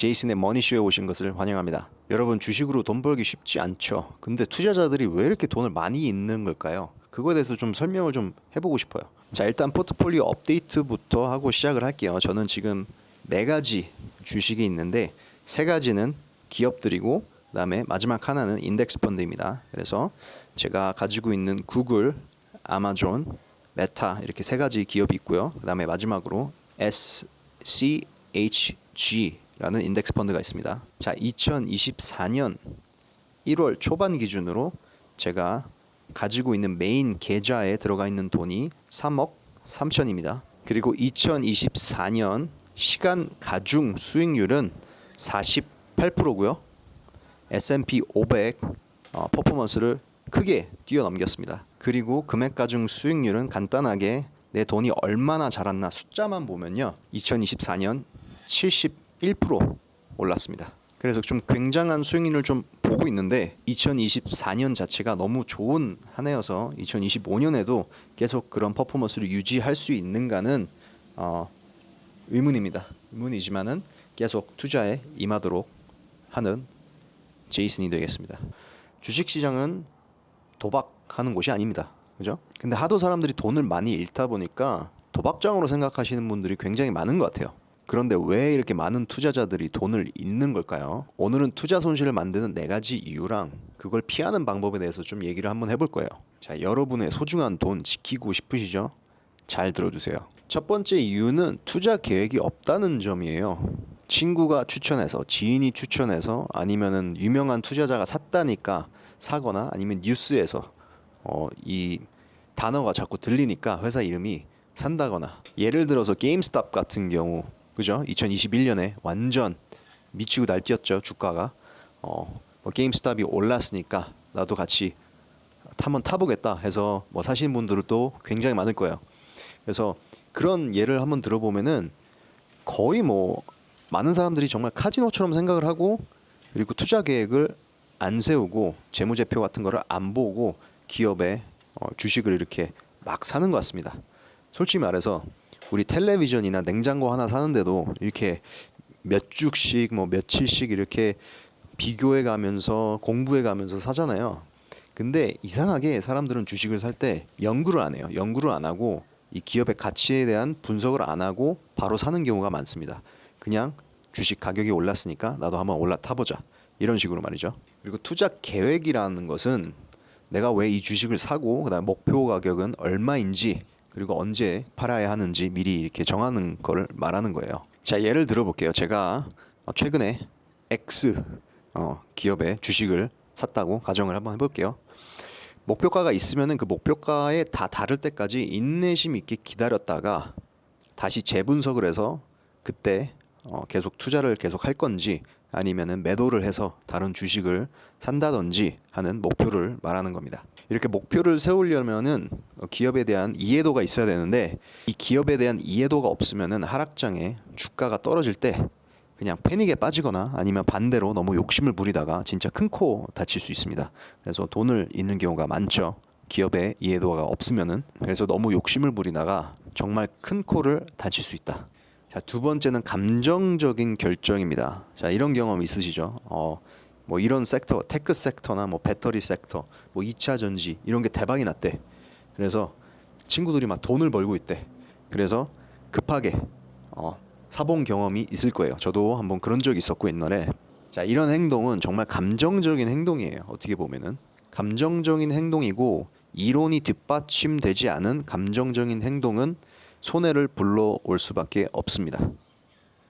제이슨의 머니쇼에 오신 것을 환영합니다. 여러분, 주식으로 돈 벌기 쉽지 않죠. 근데 투자자들이 왜 이렇게 돈을 많이 잃는 걸까요? 그거에 대해서 좀 설명을 좀 해보고 싶어요. 자, 일단 포트폴리오 업데이트부터 하고 시작을 할게요. 저는 지금 4가지 주식이 있는데 3가지는 기업들이고 그다음에 마지막 하나는 인덱스 펀드입니다. 그래서 제가 가지고 있는 구글, 아마존, 메타 이렇게 3가지 기업이 있고요. 그다음에 마지막으로 SCHG라는 인덱스 펀드가 있습니다. 자, 2024년 1월 초반 기준으로 제가 가지고 있는 메인 계좌에 들어가 있는 돈이 3억 3천입니다. 그리고 2024년 시간 가중 수익률은 48%고요. S&P 500 퍼포먼스를 크게 뛰어넘겼습니다. 그리고 금액 가중 수익률은 간단하게 내 돈이 얼마나 자랐나 숫자만 보면요, 2024년 71% 올랐습니다. 그래서 좀 굉장한 수익률을 좀 보고 있는데 2024년 자체가 너무 좋은 한 해여서 2025년에도 계속 그런 퍼포먼스를 유지할 수 있는가는 의문입니다. 의문이지만은 계속 투자에 임하도록 하는 제이슨이 되겠습니다. 주식시장은 도박하는 곳이 아닙니다. 그죠? 근데 하도 사람들이 돈을 많이 잃다 보니까 도박장으로 생각하시는 분들이 굉장히 많은 것 같아요. 그런데 왜 이렇게 많은 투자자들이 돈을 잃는 걸까요? 오늘은 투자 손실을 만드는 4가지 이유랑 그걸 피하는 방법에 대해서 좀 얘기를 한번 해볼 거예요. 자, 여러분의 소중한 돈 지키고 싶으시죠? 잘 들어주세요. 첫 번째 이유는 투자 계획이 없다는 점이에요. 친구가 추천해서, 지인이 추천해서, 아니면은 유명한 투자자가 샀다니까 사거나, 아니면 뉴스에서 이 단어가 자꾸 들리니까 회사 이름이 산다거나, 예를 들어서 게임스탑 같은 경우, 그죠? 2021년에 완전 미치고 날뛰었죠, 주가가. 게임스탑이 올랐으니까 나도 같이 한번 타보겠다 해서 사시는 분들도 굉장히 많을 거예요. 그래서 그런 예를 한번 들어보면은 거의 많은 사람들이 정말 카지노처럼 생각을 하고, 그리고 투자 계획을 안 세우고 재무제표 같은 거를 안 보고 기업의 주식을 이렇게 막 사는 것 같습니다. 솔직히 말해서 우리 텔레비전이나 냉장고 하나 사는데도 이렇게 몇 주씩 며칠씩 이렇게 비교해 가면서 공부해 가면서 사잖아요. 근데 이상하게 사람들은 주식을 살 때 연구를 안 해요. 연구를 안 하고 이 기업의 가치에 대한 분석을 안 하고 바로 사는 경우가 많습니다. 그냥 주식 가격이 올랐으니까 나도 한번 올라타보자, 이런 식으로 말이죠. 그리고 투자 계획이라는 것은 내가 왜 이 주식을 사고 그다음 목표 가격은 얼마인지 그리고 언제 팔아야 하는지 미리 이렇게 정하는 걸 말하는 거예요. 자, 예를 들어볼게요. 제가 최근에 X 기업의 주식을 샀다고 가정을 한번 해볼게요. 목표가가 있으면은 그 목표가에 다 다를 때까지 인내심 있게 기다렸다가 다시 재분석을 해서 그때 계속 투자를 계속 할 건지 아니면은 매도를 해서 다른 주식을 산다든지 하는 목표를 말하는 겁니다. 이렇게 목표를 세우려면은 기업에 대한 이해도가 있어야 되는데, 이 기업에 대한 이해도가 없으면은 하락장에 주가가 떨어질 때 그냥 패닉에 빠지거나 아니면 반대로 너무 욕심을 부리다가 진짜 큰 코 다칠 수 있습니다. 그래서 돈을 잃는 경우가 많죠, 기업의 이해도가 없으면은. 그래서 너무 욕심을 부리다가 정말 큰 코를 다칠 수 있다. 자, 두 번째는 감정적인 결정입니다. 자, 이런 경험 있으시죠? 이런 섹터, 테크 섹터나 배터리 섹터, 2차 전지 이런 게 대박이 났대. 그래서 친구들이 막 돈을 벌고 있대. 그래서 급하게 사본 경험이 있을 거예요. 저도 한번 그런 적이 있었고 옛날에. 자, 이런 행동은 정말 감정적인 행동이에요. 어떻게 보면은 감정적인 행동이고, 이론이 뒷받침되지 않은 감정적인 행동은 손해를 불러올 수밖에 없습니다.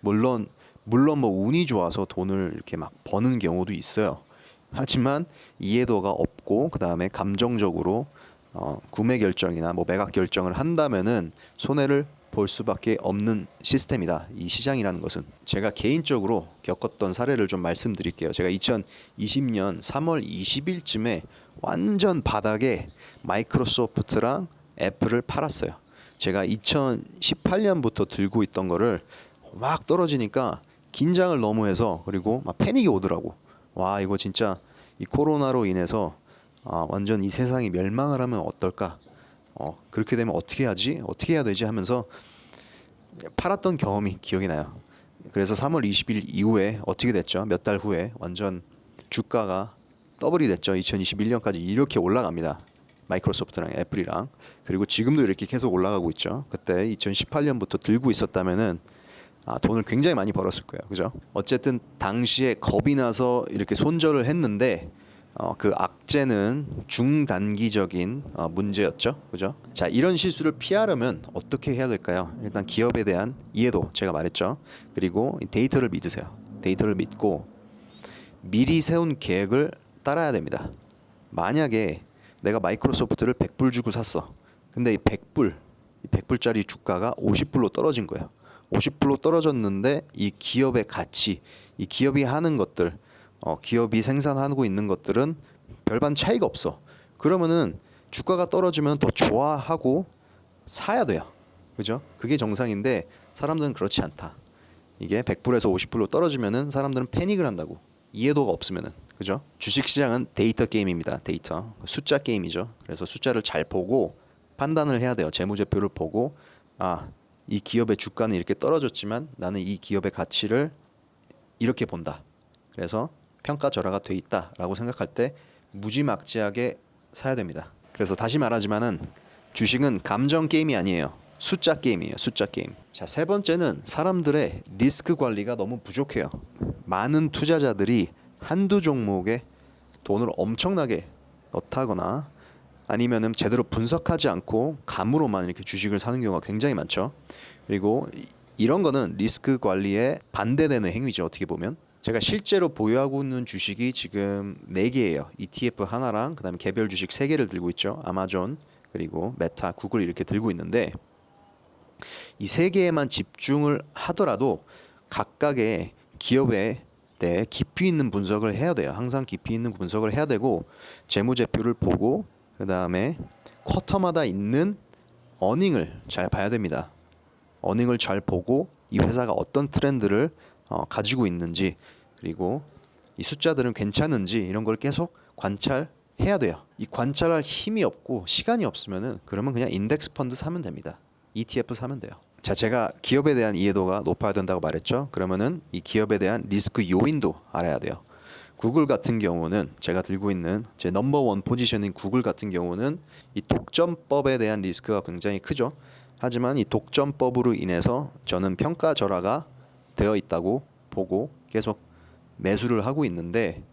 물론 운이 좋아서 돈을 이렇게 막 버는 경우도 있어요. 하지만 이해도가 없고 그 다음에 감정적으로 구매 결정이나 매각 결정을 한다면은 손해를 볼 수밖에 없는 시스템이다, 이 시장이라는 것은. 제가 개인적으로 겪었던 사례를 좀 말씀드릴게요. 제가 2020년 3월 20일쯤에 완전 바닥에 마이크로소프트랑 애플을 팔았어요. 제가 2018년부터 들고 있던 거를 막 떨어지니까 긴장을 너무 해서, 그리고 막 패닉이 오더라고. 와, 이거 진짜 이 코로나로 인해서 완전 이 세상이 멸망을 하면 어떨까? 그렇게 되면 어떻게 하지? 어떻게 해야 되지? 하면서 팔았던 경험이 기억이 나요. 그래서 3월 20일 이후에 어떻게 됐죠? 몇 달 후에 완전 주가가 더블이 됐죠. 2021년까지 이렇게 올라갑니다. 마이크로소프트랑 애플이랑. 그리고 지금도 이렇게 계속 올라가고 있죠. 그때 2018년부터 들고 있었다면은 돈을 굉장히 많이 벌었을 거예요. 그죠? 어쨌든 당시에 겁이 나서 이렇게 손절을 했는데 그 악재는 중단기적인 문제였죠. 그죠? 자, 이런 실수를 피하려면 어떻게 해야 될까요? 일단 기업에 대한 이해도 제가 말했죠. 그리고 데이터를 믿으세요. 데이터를 믿고 미리 세운 계획을 따라야 됩니다. 만약에 내가 마이크로소프트를 100불 주고 샀어. 근데 이 100불짜리 주가가 50불로 떨어진 거예요. 50불로 떨어졌는데 이 기업의 가치, 이 기업이 하는 것들, 기업이 생산하고 있는 것들은 별반 차이가 없어. 그러면은 주가가 떨어지면 더 좋아하고 사야 돼요. 그죠? 그게 정상인데 사람들은 그렇지 않다. 이게 100불에서 50불로 떨어지면은 사람들은 패닉을 한다고. 이해도가 없으면은. 그죠? 주식시장은 데이터 게임입니다. 데이터. 숫자 게임이죠. 그래서 숫자를 잘 보고 판단을 해야 돼요. 재무제표를 보고 이 기업의 주가는 이렇게 떨어졌지만 나는 이 기업의 가치를 이렇게 본다. 그래서 평가절하가 돼 있다라고 생각할 때 무지막지하게 사야 됩니다. 그래서 다시 말하지만은 주식은 감정 게임이 아니에요. 숫자 게임이에요. 숫자 게임. 자, 세 번째는 사람들의 리스크 관리가 너무 부족해요. 많은 투자자들이 한두 종목에 돈을 엄청나게 넣다거나 아니면은 제대로 분석하지 않고 감으로만 이렇게 주식을 사는 경우가 굉장히 많죠. 그리고 이런 거는 리스크 관리에 반대되는 행위죠. 어떻게 보면 제가 실제로 보유하고 있는 주식이 지금 4개예요. ETF 하나랑 그다음에 개별 주식 3개를 들고 있죠. 아마존 그리고 메타, 구글 이렇게 들고 있는데 이 3개에만 집중을 하더라도 각각의 기업에 대해 깊이 있는 분석을 해야 돼요. 항상 깊이 있는 분석을 해야 되고 재무제표를 보고 그 다음에 쿼터마다 있는 어닝을 잘 봐야 됩니다. 어닝을 잘 보고 이 회사가 어떤 트렌드를 가지고 있는지 그리고 이 숫자들은 괜찮은지 이런 걸 계속 관찰해야 돼요. 이 관찰할 힘이 없고 시간이 없으면은 그러면 그냥 인덱스 펀드 사면 됩니다. ETF 사면 돼요. 자, 제가 기업에 대한 이해도가 높아야 된다고 말했죠. 그러면은 이 기업에 대한 리스크 요인도 알아야 돼요. 구글 같은 경우는 제가 들고 있는 제 넘버원 포지션인 구글 같은 경우는 이 독점법에 대한 리스크가 굉장히 크죠. 하지만 이 독점법으로 인해서 저는 평가절하가 되어 있다고 보고 계속 매수를 하고 있는데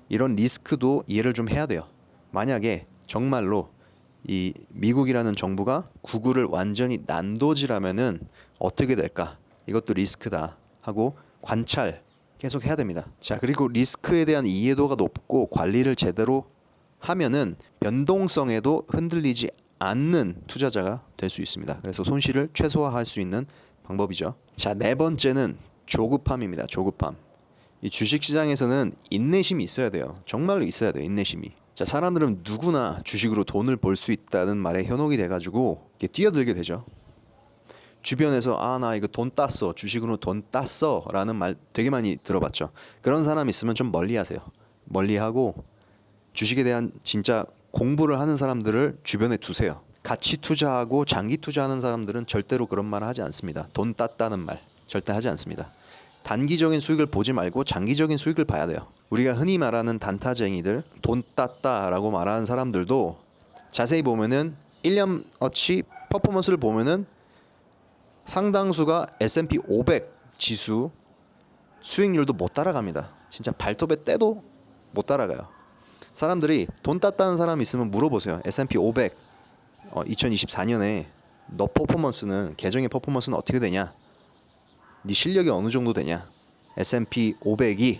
이런 리스크도 이해를 좀 해야 돼요. 만약에 정말로 이 미국이라는 정부가 구글을 완전히 난도질하면은 어떻게 될까? 이것도 리스크다 하고 관찰 계속 해야 됩니다. 자, 그리고 리스크에 대한 이해도가 높고 관리를 제대로 하면은 변동성에도 흔들리지 않는 투자자가 될 수 있습니다. 그래서 손실을 최소화할 수 있는 방법이죠. 자, 4번째는 조급함입니다. 조급함. 이 주식시장에서는 인내심이 있어야 돼요. 정말로 있어야 돼요. 인내심이. 자, 사람들은 누구나 주식으로 돈을 벌 수 있다는 말에 현혹이 돼가지고 이렇게 뛰어들게 되죠. 주변에서 나 이거 돈 땄어, 주식으로 돈 땄어 라는 말 되게 많이 들어봤죠. 그런 사람 있으면 좀 멀리하세요. 멀리하고 주식에 대한 진짜 공부를 하는 사람들을 주변에 두세요. 가치 투자하고 장기 투자하는 사람들은 절대로 그런 말을 하지 않습니다. 돈 땄다는 말 절대 하지 않습니다. 단기적인 수익을 보지 말고 장기적인 수익을 봐야 돼요. 우리가 흔히 말하는 단타쟁이들, 돈 땄다라고 말하는 사람들도 자세히 보면은 1년어치 퍼포먼스를 보면은 상당수가 S&P 500 지수 수익률도 못 따라갑니다. 진짜 발톱에 떼도 못 따라가요. 사람들이 돈 땄다는 사람이 있으면 물어보세요. S&P 500 2024년에 너 퍼포먼스는 계정의 퍼포먼스는 어떻게 되냐? 네 실력이 어느 정도 되냐? S&P 500이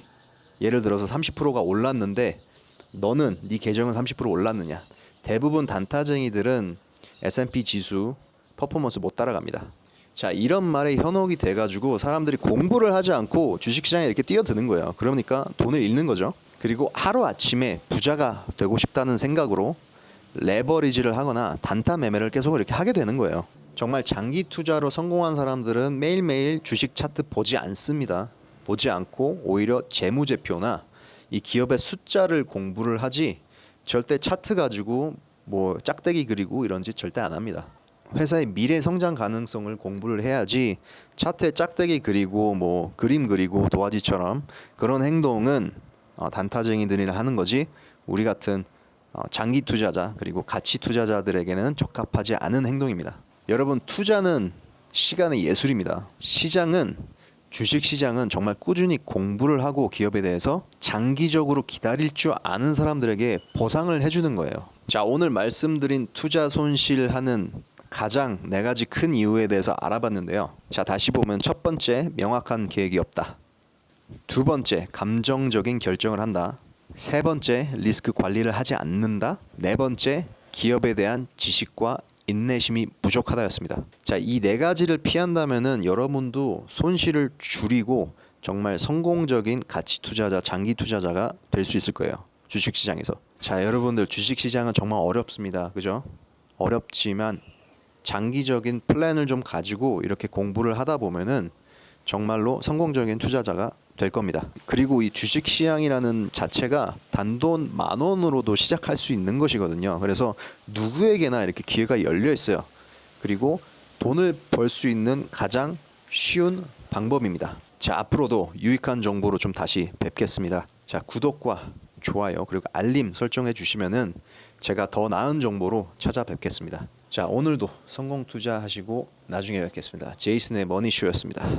예를 들어서 30%가 올랐는데 너는 네 계정은 30% 올랐느냐? 대부분 단타쟁이들은 S&P 지수 퍼포먼스 못 따라갑니다. 자, 이런 말에 현혹이 돼가지고 사람들이 공부를 하지 않고 주식시장에 이렇게 뛰어드는 거예요. 그러니까 돈을 잃는 거죠. 그리고 하루아침에 부자가 되고 싶다는 생각으로 레버리지를 하거나 단타 매매를 계속 이렇게 하게 되는 거예요. 정말 장기 투자로 성공한 사람들은 매일매일 주식 차트 보지 않습니다. 보지 않고 오히려 재무제표나 이 기업의 숫자를 공부를 하지 절대 차트 가지고 뭐 짝대기 그리고 이런 짓 절대 안 합니다. 회사의 미래 성장 가능성을 공부를 해야지 차트에 짝대기 그리고 뭐 그림 그리고 도화지처럼 그런 행동은 단타쟁이들이 하는 거지 우리 같은 장기 투자자 그리고 가치 투자자들에게는 적합하지 않은 행동입니다. 여러분 투자는 시간의 예술입니다. 주식 시장은 정말 꾸준히 공부를 하고 기업에 대해서 장기적으로 기다릴 줄 아는 사람들에게 보상을 해주는 거예요. 자, 오늘 말씀드린 투자 손실하는 가장 4가지 큰 이유에 대해서 알아봤는데요. 자, 다시 보면 첫 번째, 명확한 계획이 없다. 두 번째, 감정적인 결정을 한다. 세 번째, 리스크 관리를 하지 않는다. 네 번째, 기업에 대한 지식과 인내심이 부족하다였습니다. 자, 이 4가지를 피한다면은 여러분도 손실을 줄이고 정말 성공적인 가치 투자자, 장기 투자자가 될 수 있을 거예요. 주식 시장에서. 자, 여러분들 주식 시장은 정말 어렵습니다. 그죠? 어렵지만 장기적인 플랜을 좀 가지고 이렇게 공부를 하다 보면은 정말로 성공적인 투자자가 될 겁니다. 그리고 이 주식 시장이라는 자체가 단돈 10,000원으로도 시작할 수 있는 것이거든요. 그래서 누구에게나 이렇게 기회가 열려 있어요. 그리고 돈을 벌 수 있는 가장 쉬운 방법입니다. 자, 앞으로도 유익한 정보로 좀 다시 뵙겠습니다. 자, 구독과 좋아요 그리고 알림 설정해 주시면은 제가 더 나은 정보로 찾아뵙겠습니다. 자, 오늘도 성공 투자하시고 나중에 뵙겠습니다. 제이슨의 머니쇼였습니다.